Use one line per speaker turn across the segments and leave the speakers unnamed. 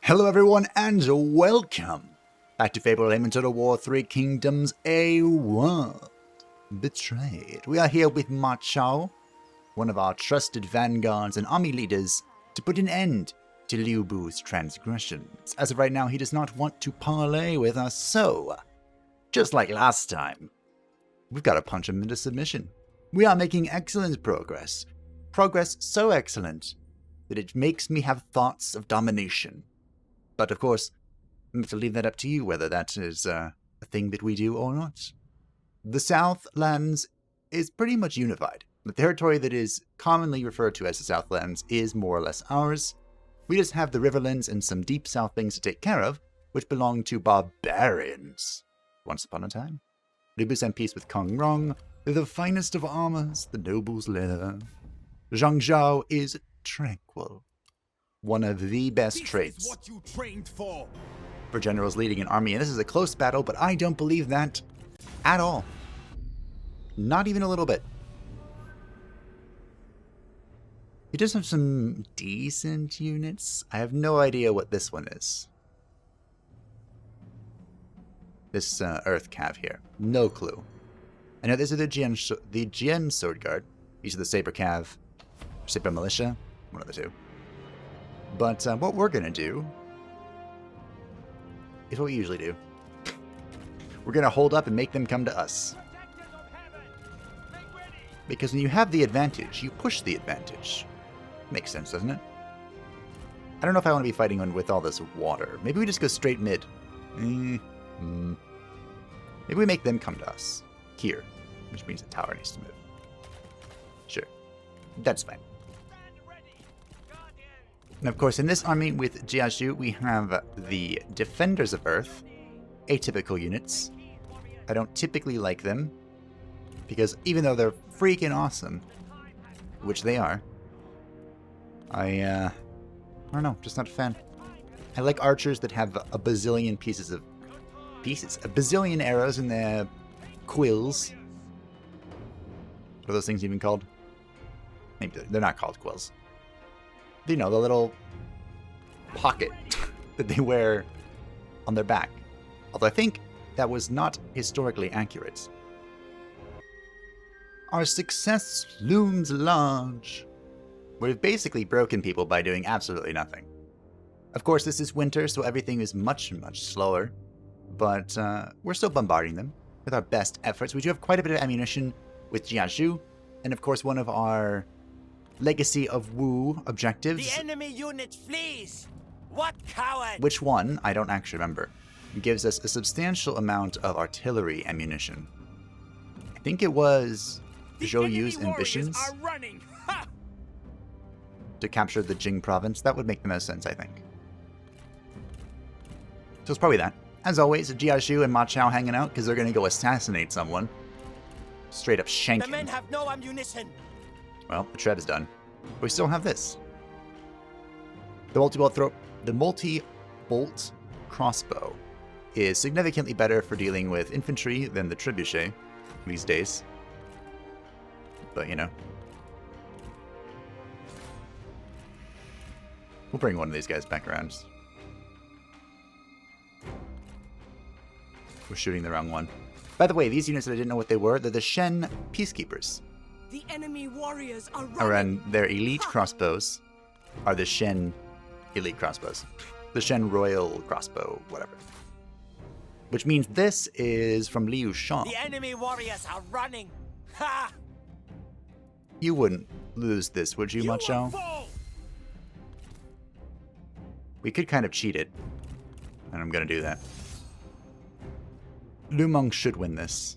Hello everyone and welcome back to Fable Elemental of War 3 Kingdoms, a world betrayed. We are here with Chao, one of our trusted vanguards and army leaders, to put an end to Liu Bu's transgressions. As of right now, he does not want to parley with us, so, just like last time, we've got to punch him into submission. We are making excellent progress. Progress so excellent that it makes me have thoughts of domination. But of course, I'm going to leave that up to you whether that is a thing that we do or not. The Southlands is pretty much unified. The territory that is commonly referred to as the Southlands is more or less ours. We just have the Riverlands and some deep south things to take care of, which belong to barbarians. Once upon a time. Liu Bu sent peace with Kong Rong, the finest of armors, the noble's leather. Zhang is tranquil. One of the best traits
what you trained for
generals leading an army, and this is a close battle, but I don't believe that at all. Not even a little bit. He does have some decent units. I have no idea what this one is. This Earth Cav here. No clue. I know these are the Jian Sword Guard. These are the Saber Cav, Saber Militia, one of the two. But what we're going to do is what we usually do. We're going to hold up and make them come to us. Because when you have the advantage, you push the advantage. Makes sense, doesn't it? I don't know if I want to be fighting with all this water. Maybe we just go straight mid. Maybe we make them come to us. Here. Which means the tower needs to move. Sure. That's fine. And of course, in this army with Jianye, we have the Defenders of Earth, atypical units. I don't typically like them, because even though they're freaking awesome, which they are, I don't know, just not a fan. I like archers that have a bazillion a bazillion arrows in their quills. What are those things even called? Maybe they're not called quills. You know, the little pocket that they wear on their back. Although I think that was not historically accurate. Our success looms large. We've basically broken people by doing absolutely nothing. Of course, this is winter, so everything is much, much slower. But we're still bombarding them with our best efforts. We do have quite a bit of ammunition with Jianye. And of course, one of our Legacy of Wu objectives.
The enemy unit flees! What coward!
Which one? I don't actually remember. It gives us a substantial amount of artillery ammunition. I think it was Zhou Yu's ambitions to capture the Jing province. That would make the most sense, I think. So it's probably that. As always, Jianye and Chao hanging out because they're going to go assassinate someone. Straight up shank him.
The men have no ammunition.
Well, the tread is done. But we still have this. The multi-bolt crossbow is significantly better for dealing with infantry than the trebuchet these days. But, you know. We'll bring one of these guys back around. We're shooting the wrong one. By the way, these units that I didn't know what they were, they're the Shen Peacekeepers.
The enemy warriors are
running. And their elite crossbows are the Shen elite crossbows. The Shen Royal crossbow, whatever. Which means this is from Liu Shan.
The enemy warriors are running. Ha!
You wouldn't lose this, would you, Chao? We could kind of cheat it. And I'm going to do that. Lu Meng should win this.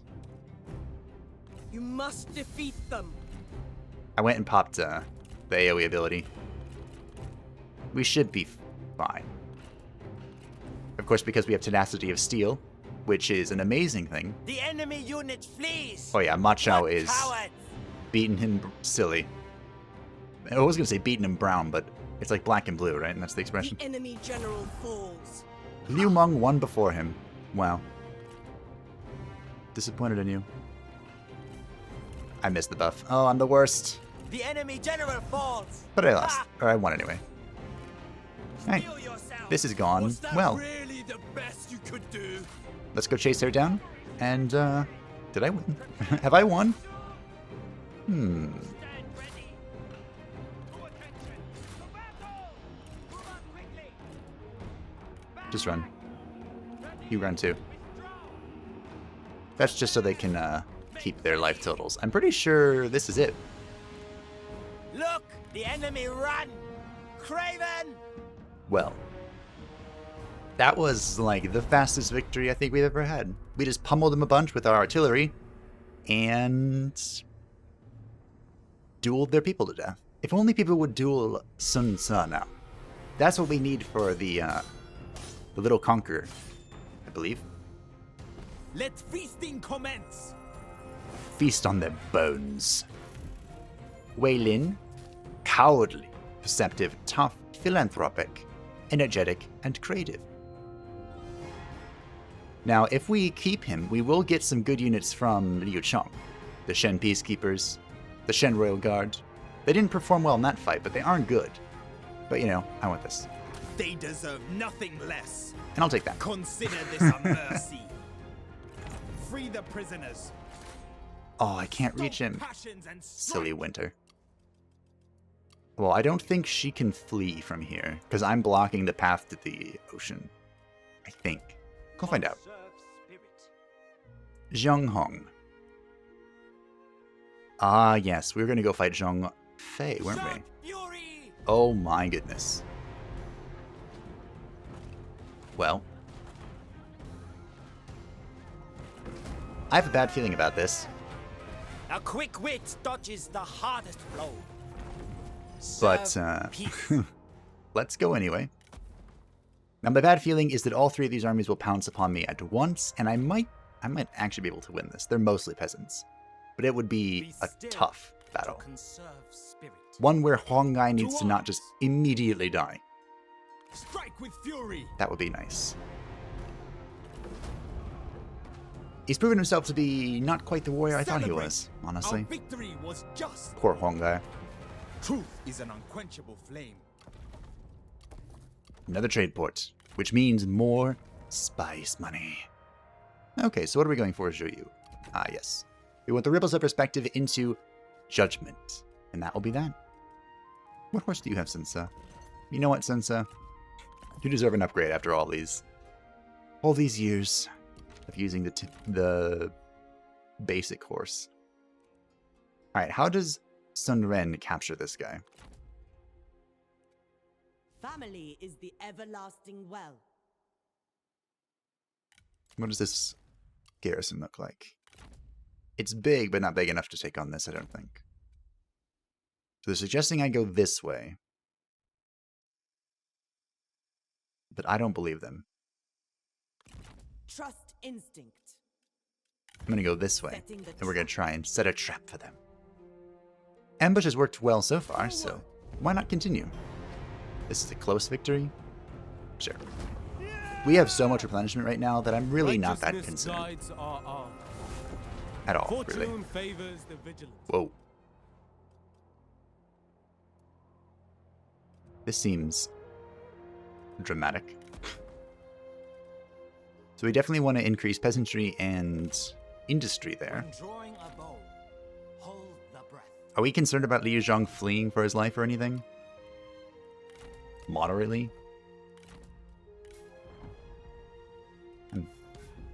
You must defeat them.
I went and popped the AoE ability. We should be fine. Of course, because we have Tenacity of Steel, which is an amazing thing.
The enemy unit flees.
Oh yeah, Chao is beating him silly. I was going to say beating him brown, but it's like black and blue, right? And that's the expression.
The enemy general falls.
Liu Meng won before him. Wow. Disappointed in you. I missed the buff. Oh, I'm the worst.
The enemy general falls.
But I lost. Or I won anyway. Hey,
Feel yourself.
this is gone.
Was that
Well,
really the best you could do?
let's go chase her down. And, did I win? Have I won?
Stand ready. To attention. To battle. Move on quickly.
Just run. You run too. That's just so they can, keep their life totals. I'm pretty sure this is it.
Look, the enemy run. Craven.
Well, that was like the fastest victory I think we've ever had. We just pummeled them a bunch with our artillery and dueled their people to death. If only people would duel Sun Jian now. That's what we need for the little conqueror, I believe.
Let feasting commence.
Feast on their bones. Wei Lin, cowardly, perceptive, tough, philanthropic, energetic, and creative. Now, if we keep him, we will get some good units from Liu Chong, the Shen Peacekeepers, the Shen Royal Guard. They didn't perform well in that fight, but they aren't good. But you know, I want this.
They deserve nothing less.
And I'll take that.
Consider this a mercy. Free the prisoners.
Oh, I can't reach him.
Passions and
Silly
strife.
Winter. Well, I don't think she can flee from here, because I'm blocking the path to the ocean. I think. Go find out. Zheng Hong. Ah, yes, we were going to go fight Zhong Fei, weren't we?
Sharp fury.
Oh my goodness. Well. I have a bad feeling about this,
A quick wit dodges the hardest blow.
but
Serve peace.
let's go anyway. Now, my bad feeling is that all three of these armies will pounce upon me at once, and I might actually be able to win this. They're mostly peasants, but it would be a
still
tough
to
battle.
conserve spirit.
One where Huang Gai needs to not just immediately die.
Strike with fury.
That would be nice. He's proven himself to be not quite the warrior I thought he
Celebrate.
was, honestly.
Our victory was just.
Poor Huang Gai.
Truth is an unquenchable flame.
Another trade port, which means more spice money. Okay, so what are we going for, Zhou Yu? Ah, yes. We want the ripples of perspective into judgment, and that will be that. What horse do you have, Sansa? You know what, Sansa? You deserve an upgrade after all these years of using the basic horse. All right, how does Sun Ren capture this guy?
Family is the everlasting well.
What does this garrison look like? It's big, but not big enough to take on this, I don't think. So they're suggesting I go this way. But I don't believe them.
Trust instinct.
I'm going to go this way,
Setting the
and we're going to try and set a trap for them. Ambush has worked well so far, so why not continue? This is a close victory? Sure. We have so much replenishment right now that I'm really not that
Righteousness
concerned
guides our arm.
at all,
Fortune
really.
favors the vigilant.
Whoa. This seems dramatic. So we definitely want to increase peasantry and industry there.
When drawing a bow, hold the breath.
Are we concerned about Liu Zhang fleeing for his life or anything? Moderately?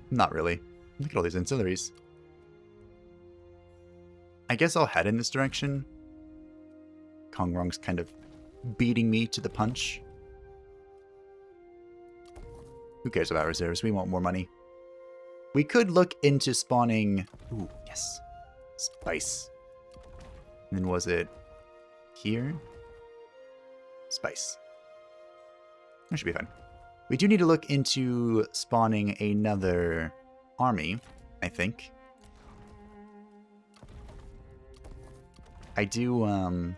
Not really. Look at all these ancillaries. I guess I'll head in this direction. Kong Rong's kind of beating me to the punch. Who cares about reserves? We want more money. We could look into spawning... Ooh, yes. Spice. And then was it here? Spice. That should be fine. We do need to look into spawning another army, I think. I do, well,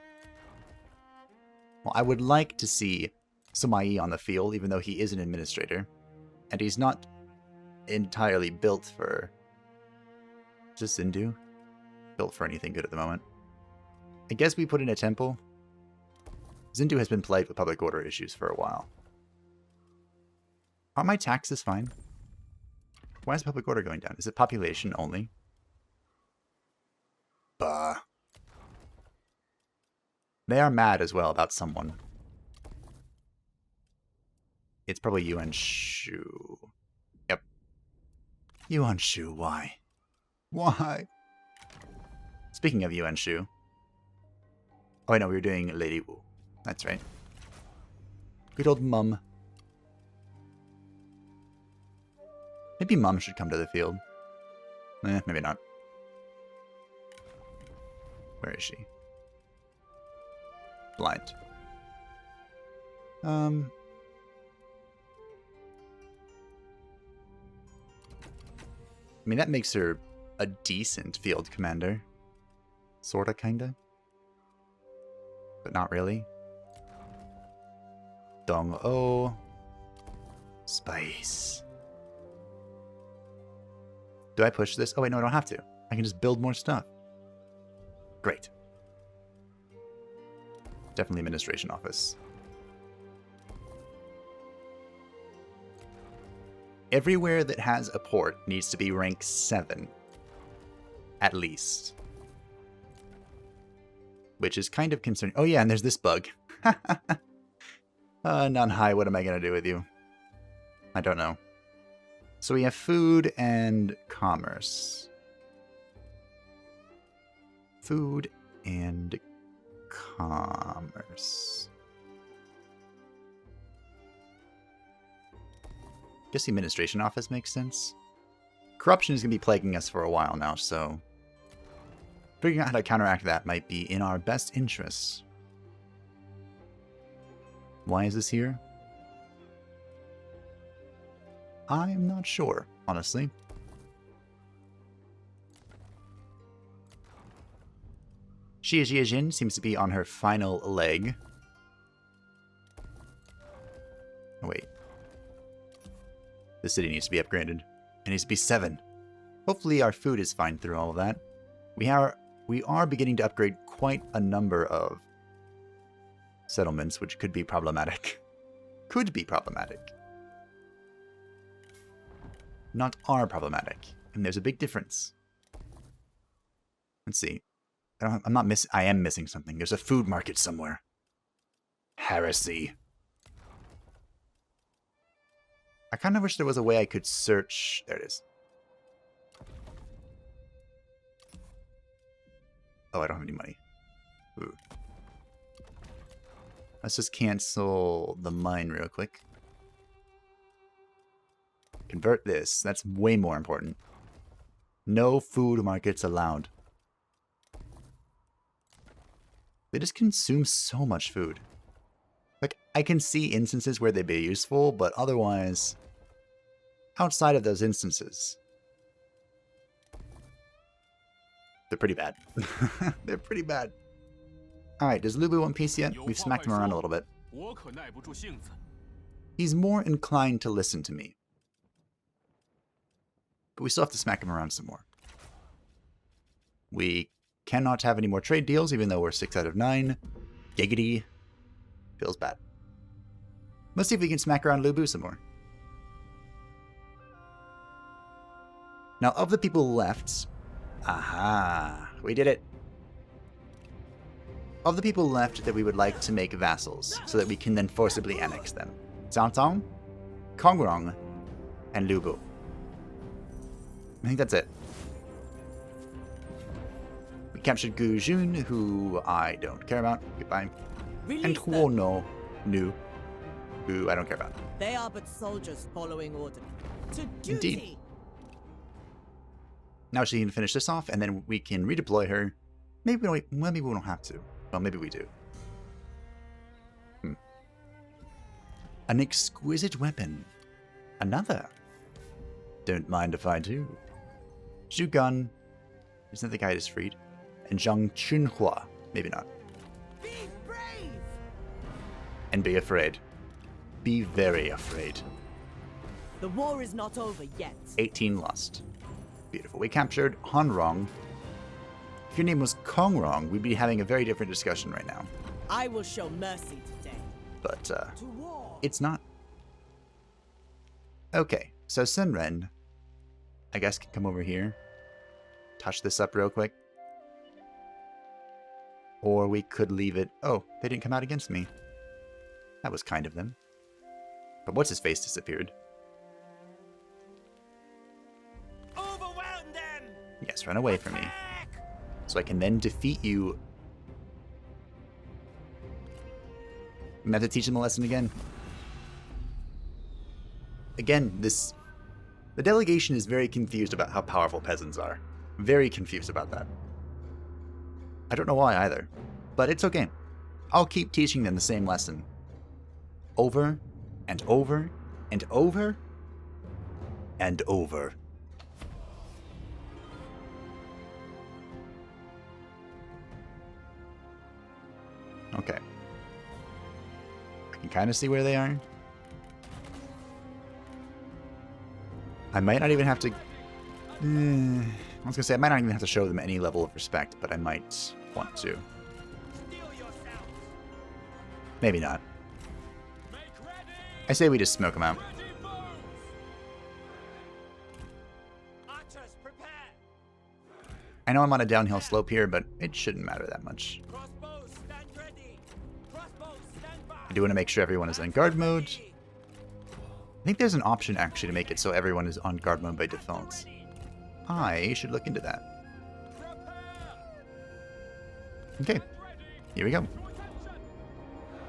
I would like to see Sima on the field, even though he is an administrator. And he's not entirely built for... Is this Zindu? Built for anything good at the moment. I guess we put in a temple. Zindu has been plagued with public order issues for a while. Are my taxes fine? Why is public order going down? Is it population only? Bah. They are mad as well about someone. It's probably Yuan Shu. Yep. Yuan Shu, why? Why? Speaking of Yuan Shu. Oh, I know, we were doing Lady Wu. That's right. Good old Mum. Maybe Mum should come to the field. Maybe not. Where is she? Blind. I mean, that makes her a decent field commander. Sorta, kinda. But not really. Dong-o. Spice. Do I push this? Oh wait, no, I don't have to. I can just build more stuff. Great. Definitely administration office. Everywhere that has a port needs to be rank 7. At least. Which is kind of concerning. Oh yeah, and there's this bug. Non-high, what am I going to do with you? I don't know. So we have food and commerce. Food and commerce. Guess the administration office makes sense. Corruption is going to be plaguing us for a while now, so figuring out how to counteract that might be in our best interests. Why is this here? I'm not sure, honestly. Xie Jiajin seems to be on her final leg. Oh, wait. The city needs to be upgraded. It needs to be 7. Hopefully our food is fine through all of that. We are beginning to upgrade quite a number of settlements, which could be problematic. Could be problematic. Not are problematic. And there's a big difference. Let's see. I am missing something. There's a food market somewhere. Heresy. I kind of wish there was a way I could search. There it is. Oh, I don't have any money. Ooh. Let's just cancel the mine real quick. Convert this. That's way more important. No food markets allowed. They just consume so much food. Like, I can see instances where they'd be useful, but otherwise, outside of those instances, they're pretty bad. They're pretty bad. Alright, does Lubu want peace yet? We've smacked him around a little bit. He's more inclined to listen to me. But we still have to smack him around some more. We cannot have any more trade deals, even though we're 6 out of 9. Giggity. Feels bad. Let's see if we can smack around Lubu some more. Now, of the people left... Aha! We did it! Of the people left that we would like to make vassals, so that we can then forcibly annex them. Zhangtong, Kongrong, and Lubu. I think that's it. We captured Gu Jun, who I don't care about. Goodbye. And Huo no Nu, who I don't care about.
They are but soldiers following order. To duty.
Indeed. Now she can finish this off, and then we can redeploy her. Maybe we don't have to. Well, maybe we do. An exquisite weapon. Another. Don't mind if I do. Zhu Gun. Isn't that the guy I just freed? And Zhang Chunhua. Maybe not.
Be brave.
And be afraid. Be very afraid.
The war is not over yet.
18 lost. Beautiful. We captured Hanrong. If your name was Kongrong, we'd be having a very different discussion right now.
I will show mercy today.
But,
To war.
it's not. Okay, so Senren, I guess, can come over here. Touch this up real quick. Or we could leave it... Oh, they didn't come out against me. That was kind of them. But what's his face disappeared?
Overwhelm them!
Yes, run away from me. So I can then defeat you. I'm gonna have to teach them a lesson again. Again, the delegation is very confused about how powerful peasants are. Very confused about that. I don't know why either, but it's okay. I'll keep teaching them the same lesson. Over, and over, and over, and over. Okay. I can kind of see where they are. I might not even have to... I was gonna say, I might not even have to show them any level of respect, but I might want to. Maybe not. I say we just smoke them out. I know I'm on a downhill slope here, but it shouldn't matter that much. I do want to make sure everyone is in guard mode. I think there's an option actually to make it so everyone is on guard mode by default. I should look into that. Okay, here we go.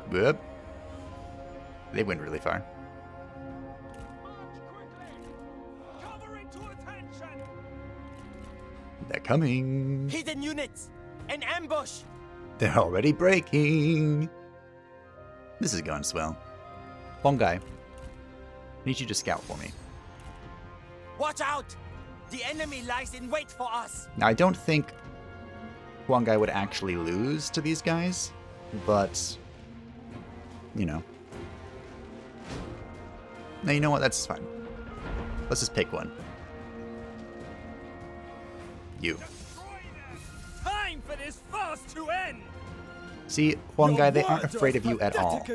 Whoop. They went really far. They're coming.
Hidden units! An ambush!
They're already breaking. This is going swell. One guy. I need you to scout for me.
Watch out! The enemy lies in wait for us!
Now, I don't think one guy would actually lose to these guys, but, you know. Now, you know what? That's fine. Let's just pick one. You.
Time for this farce to end!
See, one guy, they aren't afraid of you at all.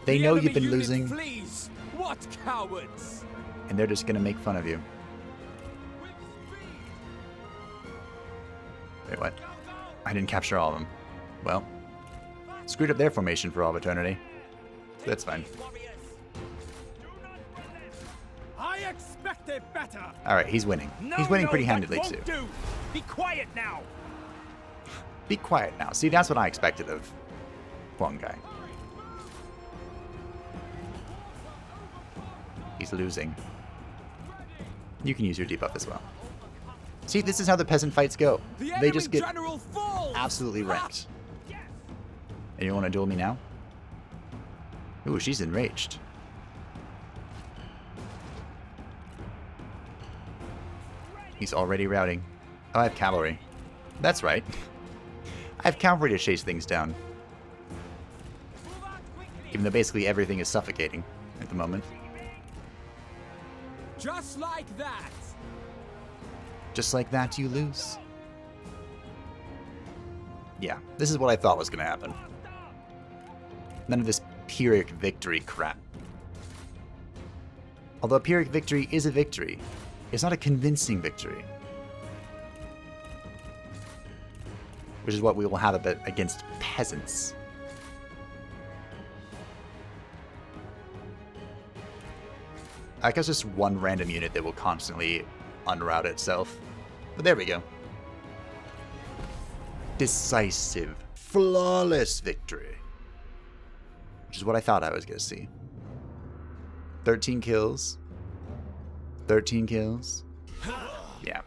They know you've been losing,
Flees. What cowards!
and they're just gonna make fun of you. Wait, what? I didn't capture all of them. Well, screwed up their formation for all of eternity. That's fine.
I expected better.
Alright, he's winning. He's winning pretty handedly, too.
Do. Be quiet now.
Be quiet now. See, that's what I expected of one guy. He's losing. You can use your debuff as well. See, this is how the peasant fights go. They just get absolutely wrecked. And you want to duel me now? Ooh, she's enraged. He's already routing. Oh, I have cavalry. That's right. I have cavalry to chase things down. Even though basically everything is suffocating at the moment.
Just like that.
Just like that, you lose. Yeah, this is what I thought was going to happen. None of this Pyrrhic victory crap. Although a Pyrrhic victory is a victory, it's not a convincing victory. Which is what we will have a bit against peasants. I guess just one random unit that will constantly unroute itself. But there we go. Decisive, flawless victory. Which is what I thought I was going to see. 13 kills. 13 kills. Yeah.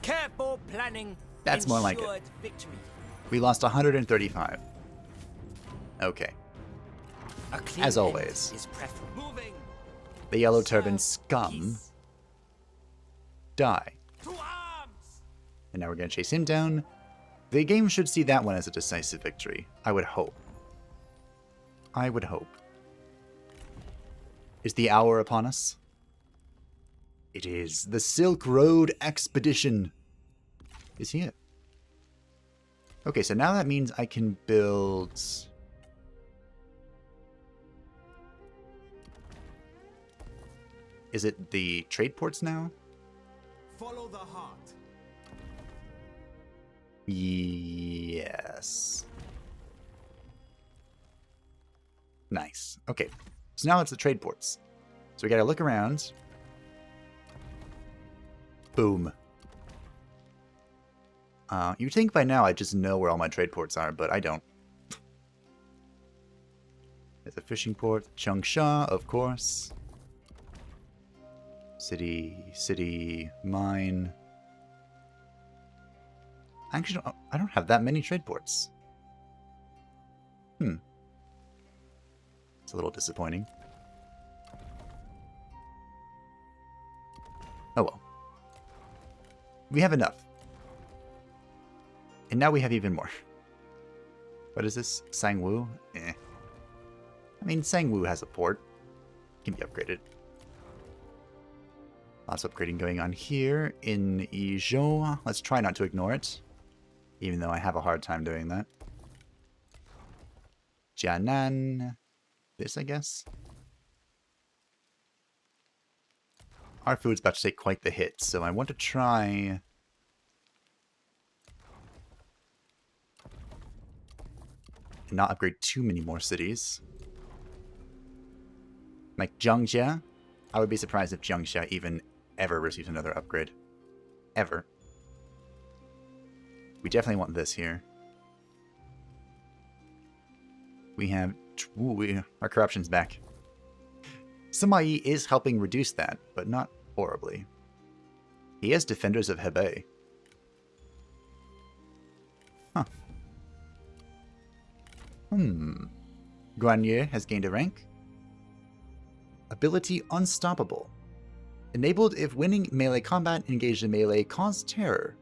Careful planning.
That's more like it.
ensured victory.
We lost 135. Okay.
A clean
As
end
always.
is preferable. Moving.
The yellow turban
Serve
scum
peace.
die.
To arms!
And now we're going to chase him down. The game should see that one as a decisive victory. I would hope. I would hope. Is the hour upon us? It is. The Silk Road Expedition is here. Okay, so now that means I can build... Is it the trade ports now?
Follow the heart.
Yes. Nice. Okay. So now it's the trade ports. So we gotta look around. Boom. You'd think by now I just know where all my trade ports are, but I don't. There's a fishing port. Changsha, of course. City, mine. Actually, I don't have that many trade ports. It's a little disappointing. Oh well. We have enough. And now we have even more. What is this? Sangwoo? Eh. I mean, Sangwoo has a port. Can be upgraded. Lots of upgrading going on here in Yizhou. Let's try not to ignore it. Even though I have a hard time doing that. Jianan. This, I guess. Our food's about to take quite the hit, so I want to try... and not upgrade too many more cities. Like Jiangxia. I would be surprised if Jiangxia even ever receives another upgrade. Ever. We definitely want this here. We have... Ooh, our corruption's back. Sima is helping reduce that, but not horribly. He has Defenders of Hebei. Huh. Jianye has gained a rank. Ability Unstoppable. Enabled if winning melee combat, engaged in melee, cause terror.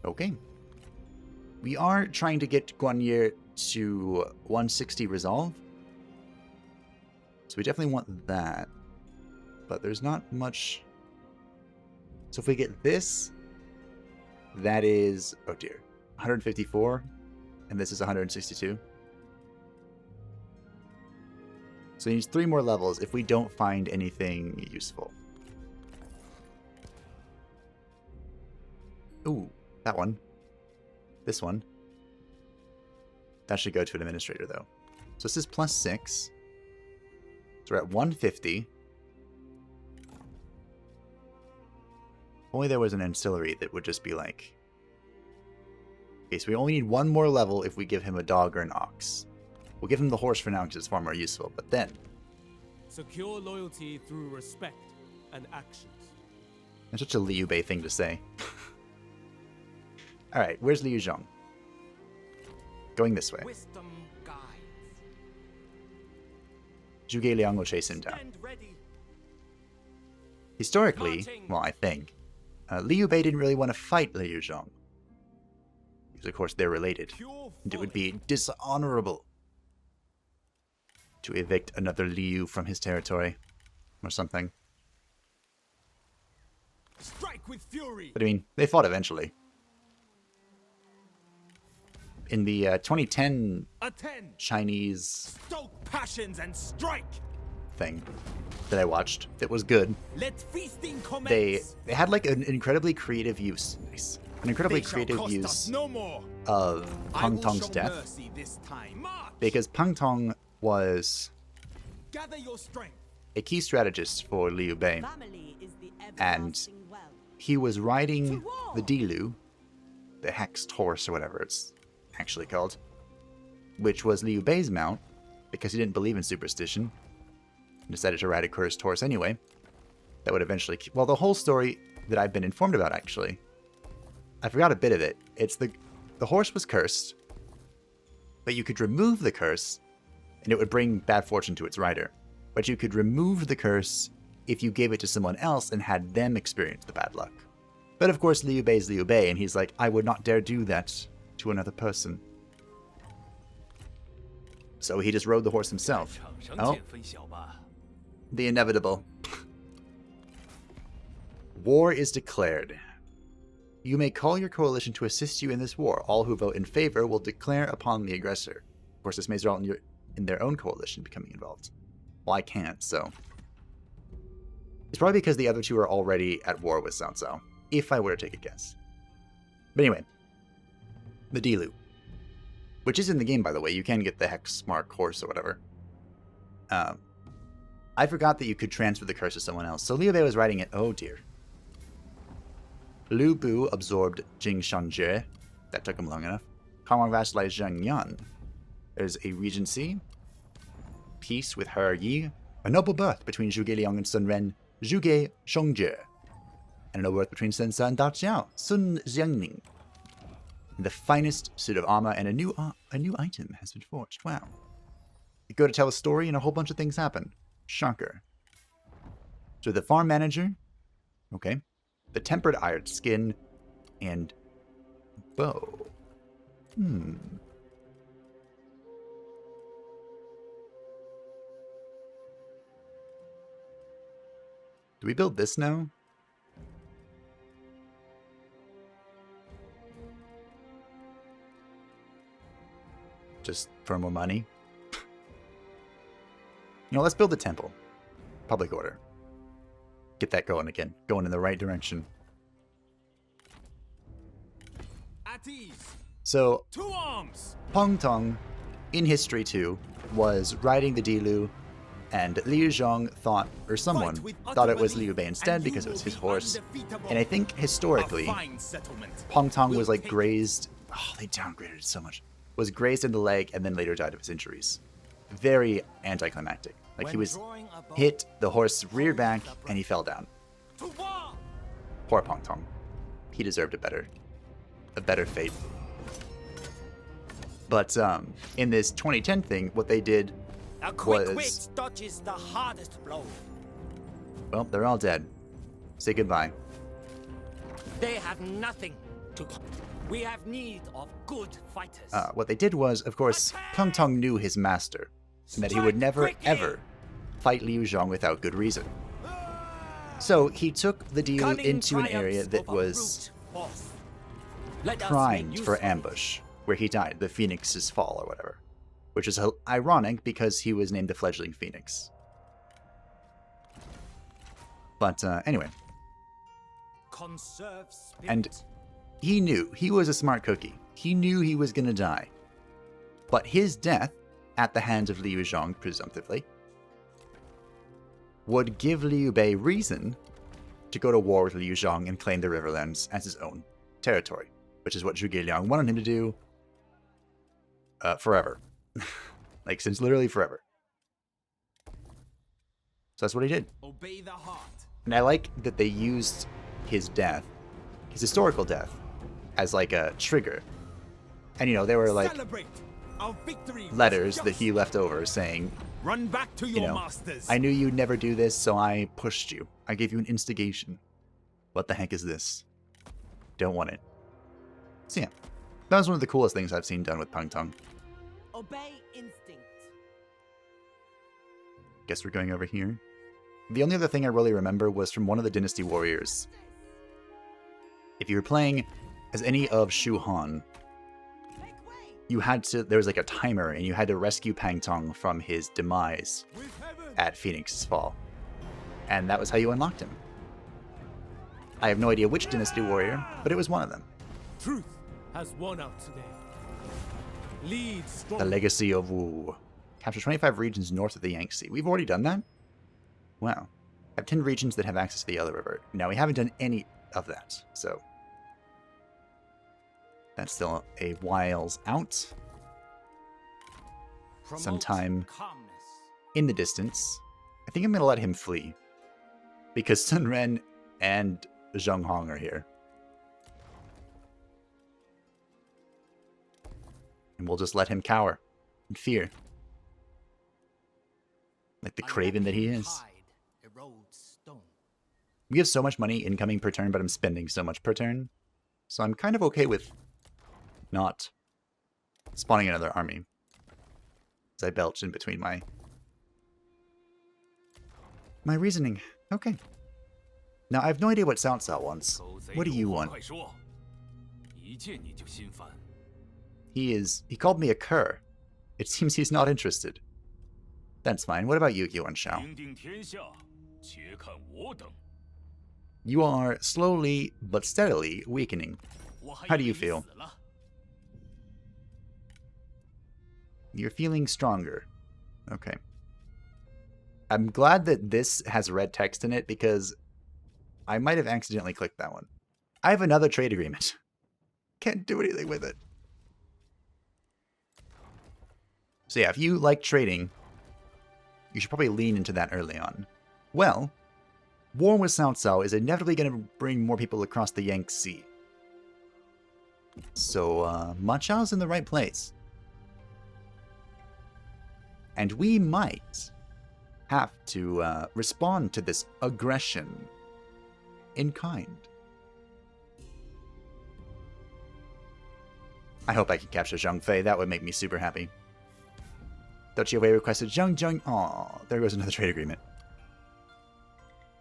Okay. We are trying to get Jianye to 160 resolve. So we definitely want that. But there's not much... So if we get this, that is... oh dear. 154. And this is 162. So it needs 3 more levels if we don't find anything useful. Ooh, that one. This one. That should go to an administrator, though. So this is +6. So we're at 150. If only there was an ancillary that would just be like... Okay, so we only need 1 more level if we give him a dog or an ox. We'll give him the horse for now because it's far more useful, but then...
Secure loyalty through respect and actions.
That's such a Liu Bei thing to say. Alright, where's Liu Zhong? Going this way.
Wisdom guides.
Zhuge Liang will chase him down.
Stand ready.
Historically,
Marching.
well, I think, Liu Bei didn't really want to fight Liu Zhong. Because, of course, they're related.
Pure
And it would
folly.
be dishonorable to evict another Liu from his territory. Or something.
Strike with fury.
But I mean, they fought eventually. In the 2010
Attend.
Chinese
Stoke passions and strike.
thing that I watched that was good,
Let feasting commence.
they had like an incredibly creative use. Nice. An incredibly
They shall
creative
cost us
use
no more.
of
I
Pang
will
Tong's
show
death.
mercy this time. March.
Because Pang Tong was
Gather your strength.
a key strategist for Liu Bei.
Family is the
And
everlasting well.
he was riding the Dilu, the hexed horse or whatever it's actually called, which was Liu Bei's mount, because he didn't believe in superstition, and decided to ride a cursed horse anyway. That would eventually... Well, the whole story that I've been informed about, actually, I forgot a bit of it. It's the horse was cursed, but you could remove the curse, and it would bring bad fortune to its rider. But you could remove the curse if you gave it to someone else and had them experience the bad luck. But of course, Liu Bei's Liu Bei, and he's like, I would not dare do that to another person. So he just rode the horse himself. Oh, the inevitable. War is declared. You may call your coalition to assist you in this war. All who vote in favor will declare upon the aggressor. Of course, this may result in their own coalition becoming involved. Well, I can't, so... It's probably because the other two are already at war with Cao Cao, if I were to take a guess. But anyway, the Dilu, which is in the game, by the way. You can get the Hex Mark horse or whatever. I forgot that you could transfer the curse to someone else. So Liu Bei was riding it. Oh dear. Lu Bu absorbed Jing Shanjie. That took him long enough. Kangwang vassalized Zhang Yan. There's a regency. Peace with Her Yi. A noble birth between Zhuge Liang and Sun Ren. Zhuge Shongjie. And a noble birth between Sun Sa and Da Xiao. Sun Jian. The finest suit of armor and a new item has been forged. Wow. You go to tell a story and a whole bunch of things happen. Shocker. So the farm manager. Okay. The tempered iron skin. And bow. Do we build this now? Just for more money? You know, let's build a temple. Public order. Get that going again. Going in the right direction.
At ease.
So,
To arms.
Peng Tong, in history too, was riding the Dilu, and Liu Zhong thought, or someone thought it was Liu Bei instead because it was his horse. And I think historically, Peng Tong was like grazed. Oh, they downgraded it so much. Was grazed in the leg and then later died of his injuries. Very anticlimactic. Like he was hit, the horse reared back, and he fell down. Poor Peng Tong. He deserved a better fate. But in this 2010 thing, what they did
A quick
was,
wit dodges the hardest blow.
well, they're all dead. Say goodbye.
They have nothing to. We have need of good fighters.
What they did was, of course, Peng Tong knew his master, and that he would never, ever fight Liu Zhong without good reason. So he took the Dilu
Cunning
into an
triumphs
area that
over
was
brute force. Let us
primed
make use
for
of it.
ambush, where he died, the Phoenix's Fall or whatever. Which is ironic because he was named the fledgling Phoenix. But anyway,
Conserve spirit.
and he knew, he was a smart cookie. He knew he was gonna die. But his death, at the hands of Liu Zhong, presumptively, would give Liu Bei reason to go to war with Liu Zhong and claim the Riverlands as his own territory, which is what Zhuge Liang wanted him to do forever. Like, since literally forever. So that's what he did.
Obey the heart.
And I like that they used his death, his historical death, as like a trigger. And you know, there were like
Celebrate. Our victory was
letters that
just.
he left over saying,
Run back to
you
your
know,
masters.
I knew you'd never do this, so I pushed you. I gave you an instigation. What the heck is this? Don't want it. So yeah, that was one of the coolest things I've seen done with Peng Tong.
Obey instinct.
Guess we're going over here. The only other thing I really remember was from one of the Dynasty Warriors. If you were playing as any of Shu Han,
Make way.
you had to, there was like a timer, and you had to rescue Peng Tong from his demise
With heaven.
at Phoenix's Fall. And that was how you unlocked him. I have no idea which Dynasty Warrior, but it was one of them.
Truth has won out today. Lead strong.
The Legacy of Wu. Capture 25 regions north of the Yangtze. We've already done that? Wow. I have 10 regions that have access to the Yellow River. Now, we haven't done any of that, so that's still a whiles out.
Promote
Sometime
calmness.
in the distance. I think I'm going to let him flee, because Sun Ren and Zheng Hong are here. And we'll just let him cower in fear. Like the craven that he is.
Tide erodes stone.
We have so much money incoming per turn, but I'm spending so much per turn. So I'm kind of okay with not spawning another army. As I belch in between my reasoning. Okay. Now, I have no idea what Cao Cao wants. What do you want? He called me a cur. It seems he's not interested. That's fine. What about you, Yuan Shao? You are slowly but steadily weakening. How do you feel? You're feeling stronger. Okay. I'm glad that this has red text in it because I might have accidentally clicked that one. I have another trade agreement. Can't do anything with it. So yeah, if you like trading, you should probably lean into that early on. Well, war with Cao is inevitably going to bring more people across the Yangtze. So, Ma Chao's in the right place. And we might have to respond to this aggression in kind. I hope I can capture Zhang Fei. That would make me super happy. Jianye requested Zhang. Aw, there goes another trade agreement.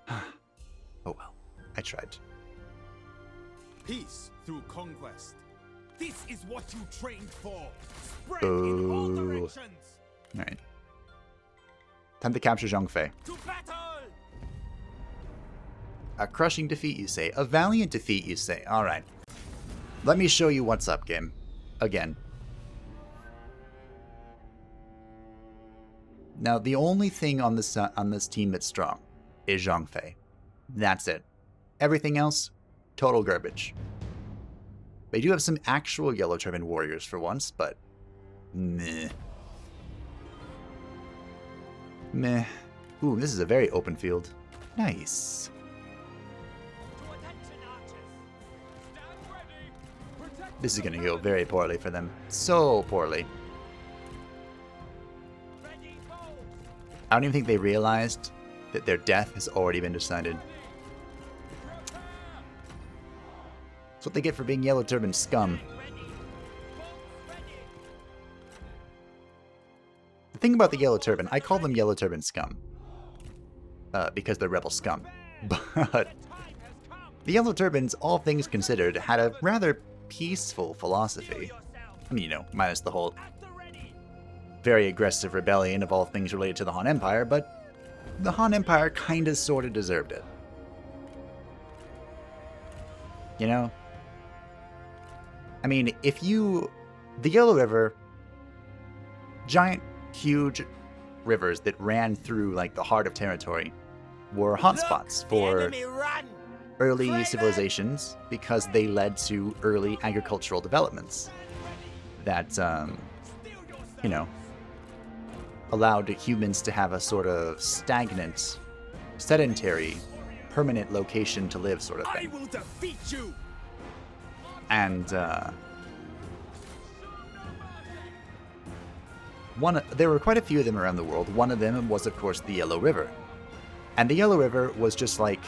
Oh well, I tried.
Peace through conquest. This is what you trained for. Spread in all directions.
Alright. Time to capture Zhang Fei.
To battle!
A crushing defeat, you say. A valiant defeat, you say. Alright. Let me show you what's up, game. Again. Now, the only thing on this team that's strong is Zhang Fei. That's it. Everything else, total garbage. They do have some actual Yellow Turban warriors for once, but meh. Meh. Ooh, this is a very open field. Nice. This is going to go very poorly for them. So poorly. I don't even think they realized that their death has already been decided. That's what they get for being Yellow Turban scum. The thing about the Yellow Turban, I call them Yellow Turban scum. Because they're rebel scum. But the Yellow Turbans, all things considered, had a rather peaceful philosophy. I mean, you know, minus the whole very aggressive rebellion of all things related to the Han Empire, but the Han Empire kinda sorta deserved it. You know? I mean, the Yellow River, giant, huge rivers that ran through, like, the heart of territory, were hotspots for early civilizations because they led to early agricultural developments that, you know, allowed humans to have a sort of stagnant, sedentary, permanent location to live sort of thing.
I will defeat you.
And there were quite a few of them around the world. One of them was, of course, the Yellow River. And the Yellow River was just like...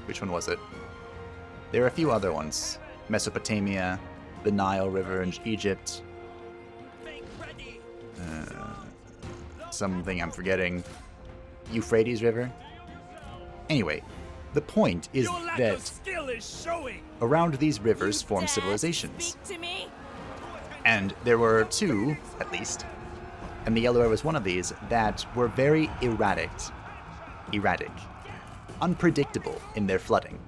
Which one was it? There are a few other ones. Mesopotamia, the Nile River in Egypt. Something I'm forgetting. Euphrates River. Anyway, the point is that around these rivers form civilizations. And there were two, at least, and the Yellow River was one of these, that were very erratic, unpredictable in their flooding,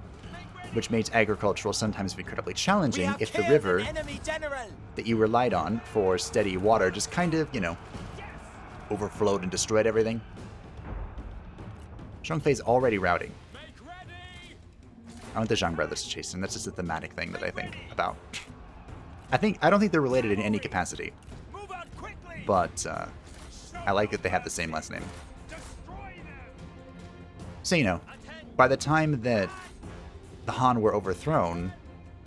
which made agricultural sometimes incredibly challenging if the river that you relied on for steady water just kind of, you know, overflowed and destroyed everything. Zhang Fei's already routing. I want the Zhang brothers to chase him. That's just a thematic thing that I think about. I don't think they're related in any capacity. But I like that they have the same last name. So, you know, by the time that the Han were overthrown,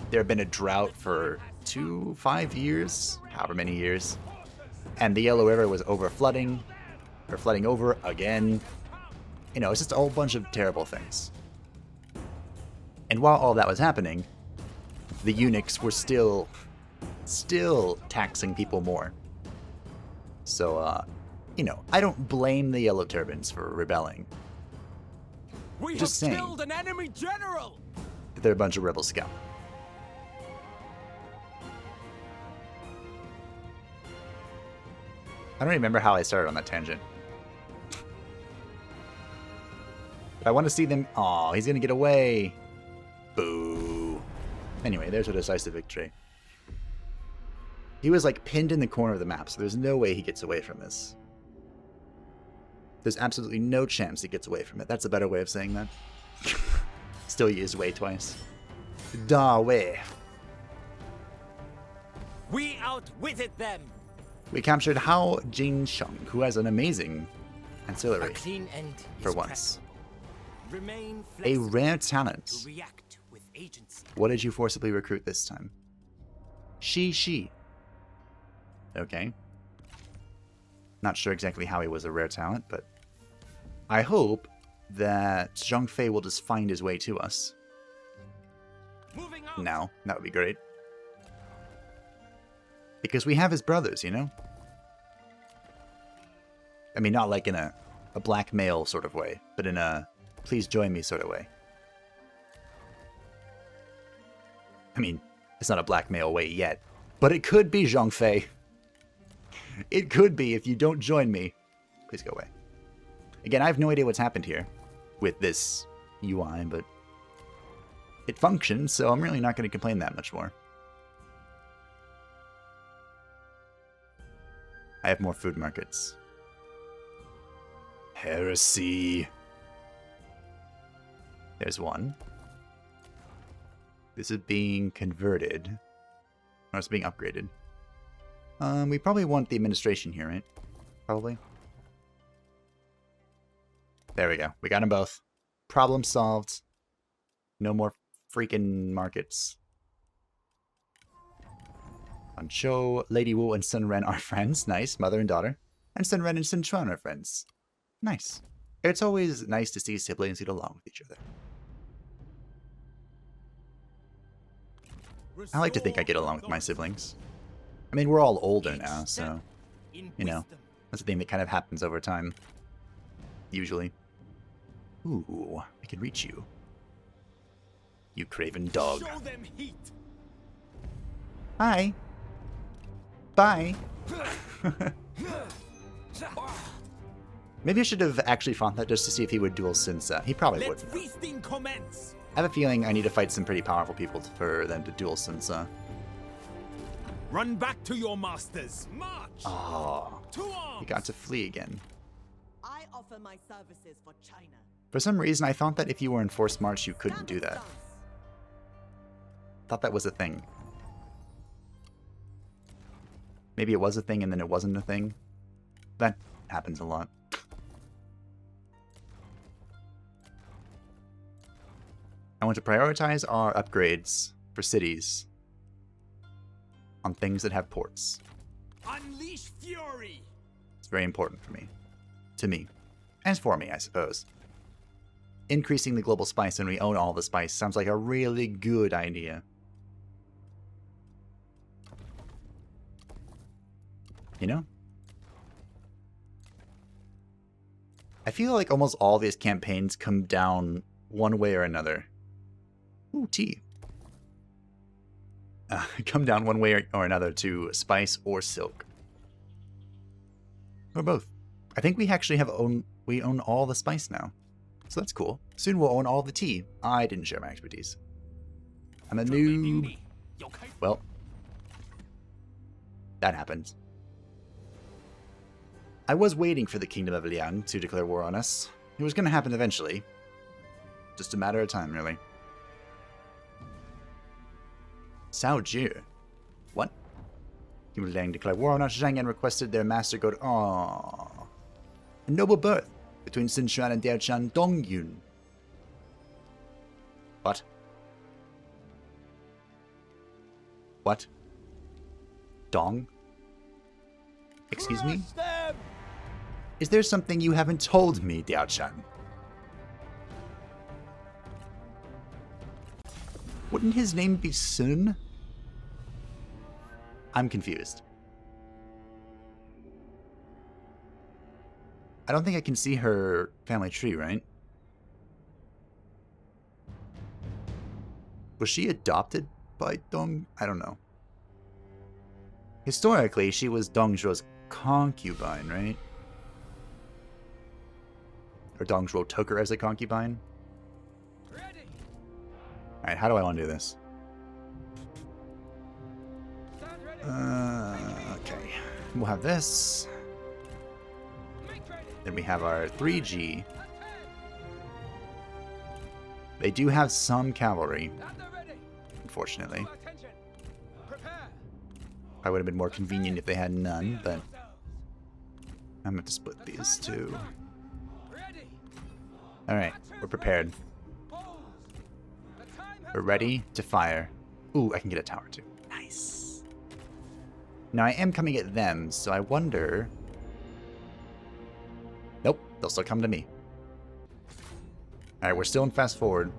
there had been a drought for 5 years, however many years. And the Yellow River was flooding over again. You know, it's just a whole bunch of terrible things. And while all that was happening, the eunuchs were still taxing people more. So, you know, I don't blame the Yellow Turbans for rebelling.
We
Just
have
saying.
killed an enemy general.
They're a bunch of rebel scum. I don't remember how I started on that tangent. I want to see them. Aw, he's gonna get away. Boo. Anyway, there's a decisive victory. He was like pinned in the corner of the map, so there's no way he gets away from this. There's absolutely no chance he gets away from it. That's a better way of saying that. Still used way twice. Da way.
We outwitted them.
We captured Hao Jingsheng, who has an amazing
A
ancillary
clean end
for
is
once.
preferable. Remain
A
flexible
rare
to
talent.
react with agency.
What did you forcibly recruit this time? She. Okay. Not sure exactly how he was a rare talent, but I hope that Zhang Fei will just find his way to us.
Moving out.
Now, that would be great. Because we have his brothers, you know? I mean, not like in a blackmail sort of way, but in a please join me sort of way. I mean, it's not a blackmail way yet, but it could be, Zhang Fei. It could be if you don't join me. Please go away. Again, I have no idea what's happened here with this UI, but it functions, so I'm really not going to complain that much more. I have more food markets. Heresy. There's one. This is being converted. Or it's being upgraded. We probably want the administration here, right? Probably. There we go. We got them both. Problem solved. No more freaking markets. Chao, Lady Wu, and Sun Ren are friends. Nice. Mother and daughter. And Sun Ren and Sun Chuan are friends. Nice. It's always nice to see siblings get along with each other. I like to think I get along with my siblings. I mean, we're all older now, so, you know, that's a thing that kind of happens over time. Usually. Ooh, I can reach you. You craven dog.
Show them heat.
Hi. Bye. Maybe I should have actually fought that just to see if he would duel Sinsa. He probably
Let
wouldn't.
feasting commence.
I have a feeling I need to fight some pretty powerful people for them to duel Sinsa.
Run back to your masters. March.
Oh,
To arms.
he got to flee again.
I offer my services for China.
For some reason, I thought that if you were in forced march, you couldn't
Stand
do
and
that.
dance.
Thought that was a thing. Maybe it was a thing and then it wasn't a thing. That happens a lot. I want to prioritize our upgrades for cities on things that have ports.
Unleash fury.
It's very important for me. To me. And for me, I suppose. Increasing the global spice when we own all the spice sounds like a really good idea. You know? I feel like almost all these campaigns come down one way or another. Ooh, tea. Come down one way or another to spice or silk. Or both. I think we actually we own all the spice now. So that's cool. Soon we'll own all the tea. I didn't share my expertise. I'm a noob. Well, that happened. I was waiting for the Kingdom of Liang to declare war on us. It was going to happen eventually. Just a matter of time, really. Cao Zhi. What? Kingdom of Liang declared war on us. Jianye requested their master go to... Aww. A noble birth between Sun Jian and Diachan Dongyun. What? What? Dong? Excuse me? Is there something you haven't told me, Diachan? Wouldn't his name be Sun? I'm confused. I don't think I can see her family tree, right? Was she adopted by Dong? I don't know. Historically, she was Dong Zhuo's concubine, right? or Dongzhuo took her as a concubine. Alright, how do I want to do this? Okay. We'll have this. Then we have our 3G. They do have some cavalry, unfortunately. I would have been more convenient if they had none, but I'm going to split these two. Alright, we're prepared. We're ready to fire. Ooh, I can get a tower too. Nice. Now I am coming at them, so I wonder... Nope, they'll still come to me. Alright, we're still in fast forward.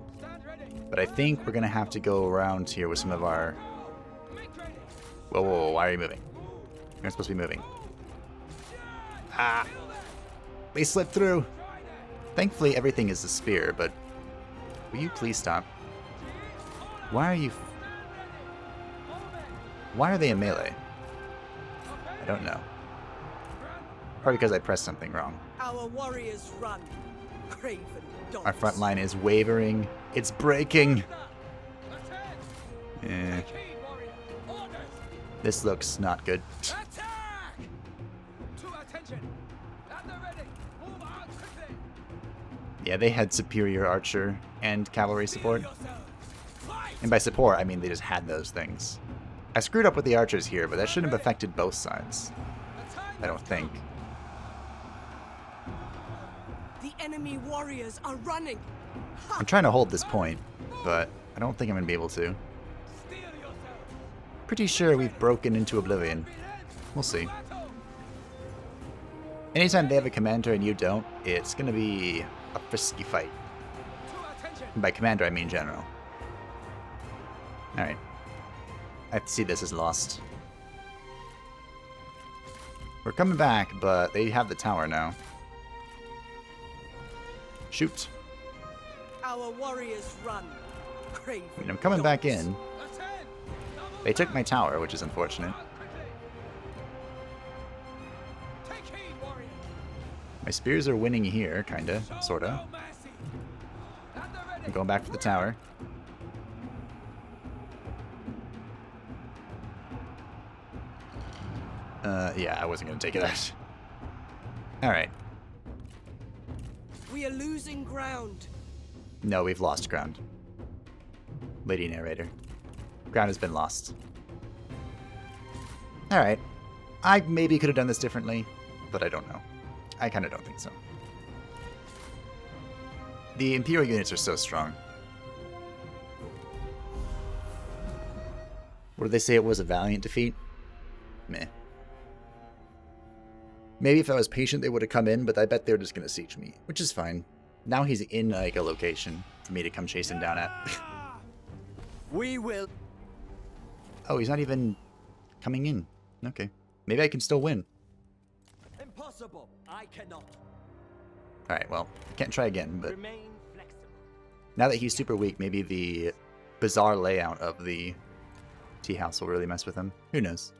But I think we're going to have to go around here with some of our... Whoa, whoa, whoa, why are you moving? You're supposed to be moving. Ah! They slipped through! Thankfully, everything is a spear, but... Will you please stop? Why are you... Why are they in melee? I don't know. Probably because I pressed something wrong.
Our warriors run. Craven dogs.
Our front line is wavering. It's breaking. Eh. This looks not good. Yeah, they had superior archer and cavalry support. And by support, I mean they just had those things. I screwed up with the archers here, but that shouldn't have affected both sides. I don't think.
The enemy warriors are running.
I'm trying to hold this point, but I don't think I'm going to be able to. Pretty sure we've broken into oblivion. We'll see. Anytime they have a commander and you don't, it's going to be a frisky fight. And by commander, I mean general. Alright. I see this as lost. We're coming back, but they have the tower now. Shoot.
Our warriors run. Craven
I mean, I'm coming back
dogs.
in. They took my tower, which is unfortunate. My spears are winning here, kinda, sorta. I'm going back for the tower. Yeah, I wasn't gonna take it out. Alright.
We are losing ground.
No, we've lost ground. Lady narrator. Ground has been lost. Alright. I maybe could have done this differently, but I don't know. I kinda don't think so. The Imperial units are so strong. What did they say it was a valiant defeat? Meh. Maybe if I was patient they would have come in, but I bet they're just gonna siege me, which is fine. Now he's in like a location for me to come chase him down at.
We will.
Oh, he's not even coming in. Okay. Maybe I can still win.
Impossible. I cannot.
Alright, well, can't try again, but
Remain flexible.
now that he's super weak, maybe the bizarre layout of the tea house will really mess with him. Who knows?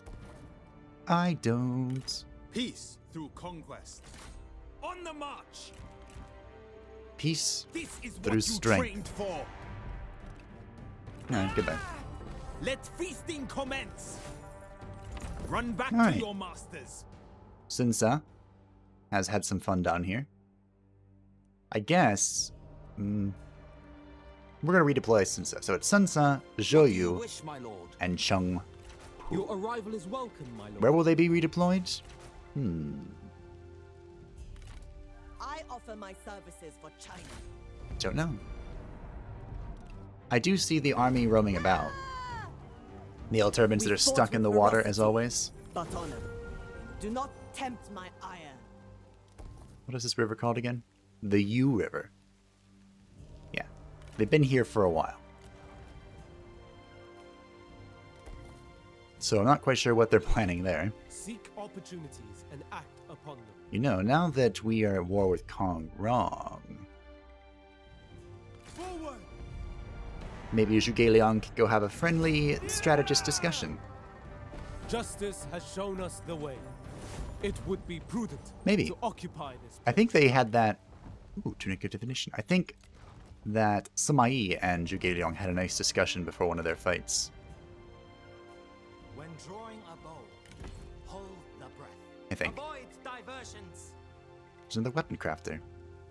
I don't.
Peace through conquest. On the march.
Peace
This is
through
what you
strength.
trained for.
No, goodbye.
Let feasting commence. Run back
Alright.
to your masters.
Sunsa has had some fun down here. I guess we're gonna redeploy Sunsa. So it's Sunsa, Zhouyu,
Wish, my lord.
and Cheng.
Your arrival is welcome, my lord.
Where will they be redeployed?
I offer my services for China.
Don't know. I do see the army roaming about. The old turbans that
We
are
fought
stuck in the
with
water,
ferocity,
as always.
But honor. Do not tempt my ire.
What is this river called again? The Yu River. Yeah. They've been here for a while. So I'm not quite sure what they're planning there.
Seek opportunities and act upon them.
You know, now that we are at war with Kong Rong,
Forward.
maybe Zhuge Liang can go have a friendly strategist discussion.
Justice has shown us the way. It would be prudent
Maybe.
to occupy this.
I think they had that Ooh, tunic of divination. I think that Sima Yi and Zhuge Liang had a nice discussion before one of their fights.
When drawing a bow, hold the breath.
I think.
Avoid diversions.
There's another weapon crafter.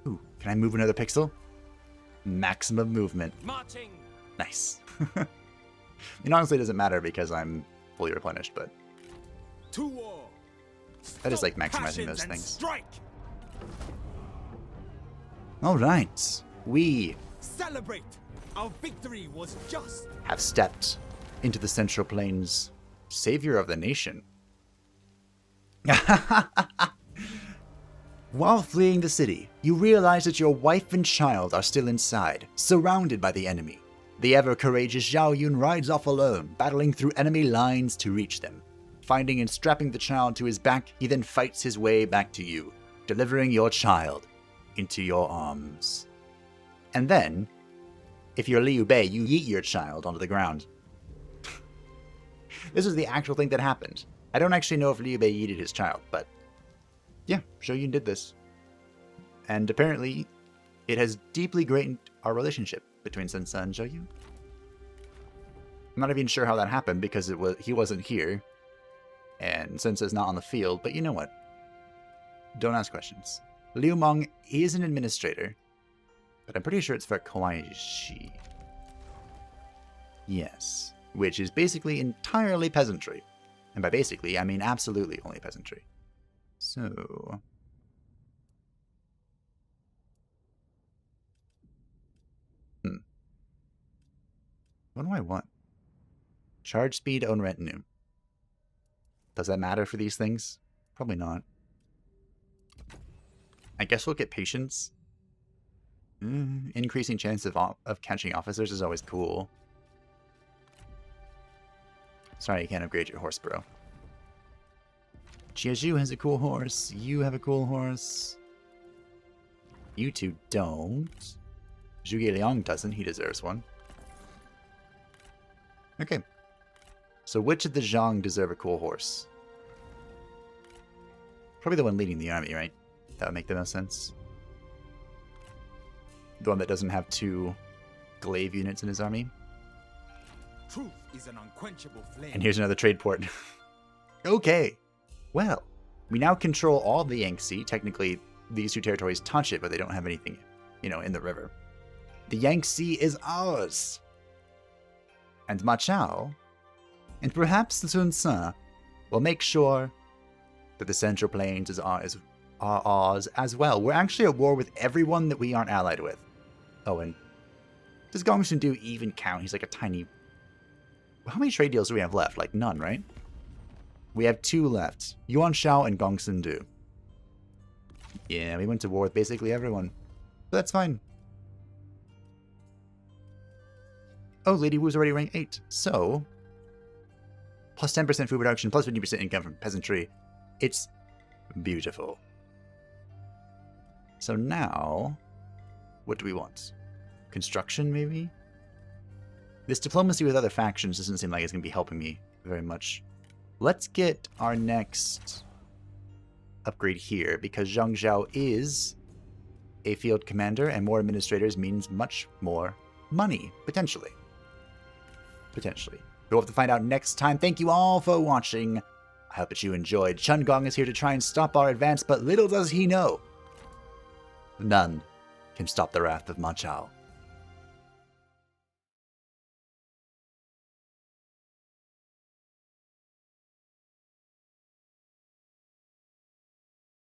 Ooh, can I move another pixel? Maximum movement.
Marching.
Nice. It honestly doesn't matter because I'm fully replenished, but
To war.
I just like
Stoke
maximizing
passions
those
and
things.
Strike.
Alright, we
Celebrate. Our victory was just.
have stepped into the Central Plains, savior of the nation. While fleeing the city, you realize that your wife and child are still inside, surrounded by the enemy. The ever-courageous Zhao Yun rides off alone, battling through enemy lines to reach them. Finding and strapping the child to his back, he then fights his way back to you, delivering your child into your arms. And then, if you're Liu Bei, you yeet your child onto the ground. This is the actual thing that happened. I don't actually know if Liu Bei yeeted his child, but yeah, Zhao Yun did this. And apparently, it has deeply greatened our relationship between Sun Jian and Zhao Yun. I'm not even sure how that happened because he wasn't here, and Sun Jian's not on the field, but you know what? Don't ask questions. Liu Meng is an administrator, but I'm pretty sure it's for Kuai-Shi. Yes, which is basically entirely peasantry. And by basically, I mean absolutely only peasantry. So... What do I want? Charge speed, own retinue. Does that matter for these things? Probably not. I guess we'll get patience. Increasing chance of catching officers is always cool. Sorry, you can't upgrade your horse, bro. Jiazhu has a cool horse. You have a cool horse. You two don't. Zhuge Liang doesn't. He deserves one. Okay. So which of the Zhang deserve a cool horse? Probably the one leading the army, right? That would make the most sense. The one that doesn't have 2 glaive units in his army.
Truth is an unquenchable flame.
And here's another trade port. Okay. Well, we now control all the Yangtze. Technically, these 2 territories touch it, but they don't have anything, in the river. The Yangtze is ours. And Ma Chao, and perhaps the Sun Jian, will make sure that the Central Plains is ours as well. We're actually at war with everyone that we aren't allied with. Oh, and does Gongsun Do even count? He's like a tiny... How many trade deals do we have left? Like none, right? We have 2 left. Yuan Shao and Gongsun Do. Yeah, we went to war with basically everyone. But that's fine. Oh, Lady Wu's already rank 8. So, plus 10% food production, plus 50% income from peasantry. It's beautiful. So now, what do we want? Construction, maybe? This diplomacy with other factions doesn't seem like it's going to be helping me very much. Let's get our next upgrade here, because Zhang Zhao is a field commander, and more administrators means much more money, potentially. Potentially. We'll have to find out next time. Thank you all for watching. I hope that you enjoyed. Chun Gong is here to try and stop our advance, but little does he know, none can stop the wrath of Ma Chao.